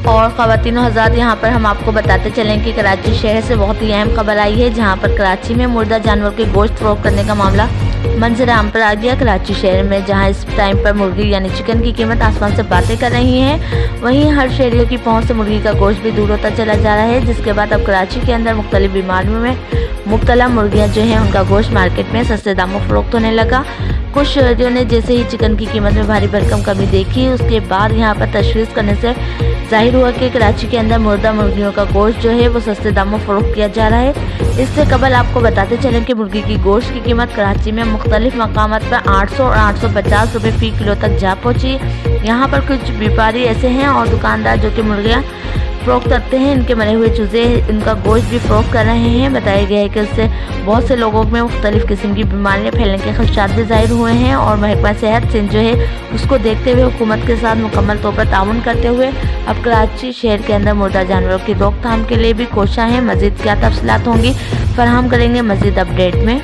और ख़वातीन हज़रात, यहाँ पर हम आपको बताते चलें कि कराची शहर से बहुत ही अहम खबर आई है, जहाँ पर कराची में मुर्दा जानवर के गोश्त फरोख्त करने का मामला मंजर आम पर आ गया। कराची शहर में जहाँ इस टाइम पर मुर्गी यानी चिकन की कीमत आसमान से बातें कर रही है, वहीं हर शहरियों की पहुँच से मुर्गी का गोश्त भी दूर होता चला जा रहा है, जिसके बाद अब कराची के अंदर मुख्तलिफ बीमारियों में मुब्तला मुर्गियाँ जो हैं उनका गोश्त मार्केट में सस्ते दामों फरोख्त होने लगा। कुछ शहरियों ने जैसे ही चिकन की कीमत में भारी भरकम कमी देखी, उसके बाद यहाँ पर तशवीश करने से जाहिर हुआ कि कराची के अंदर मुर्दा मुर्गियों का गोश्त जो है वो सस्ते दामों फरोख्त किया जा रहा है। इससे कबल आपको बताते चलें कि मुर्गी की गोश्त की कीमत कराची में मुख्तलिफ मकामात पर 800 और 850 रुपये फ़ी किलो तक जा पहुँची। यहाँ पर कुछ व्यापारी ऐसे हैं और दुकानदार जो कि मुर्गियाँ फ़रोख्त करते हैं, इनके मरे हुए चूज़े इनका गोश्त भी फ़रोख्त कर रहे हैं। बताया गया है कि इससे बहुत से लोगों में मुख्तलिफ़ किस्म की बीमारियाँ फैलने के खदशात भी ज़ाहिर हुए हैं और महकमा सेहत सिंध जो है उसको देखते हुए हुकूमत के साथ मुकम्मल तौर पर ताउन करते हुए अब कराची शहर के अंदर मुर्दा जानवरों की रोकथाम के लिए भी कोशिशें हैं। मज़ीद क्या तफसीलात होंगी फराहम करेंगे मज़ीद अपडेट में।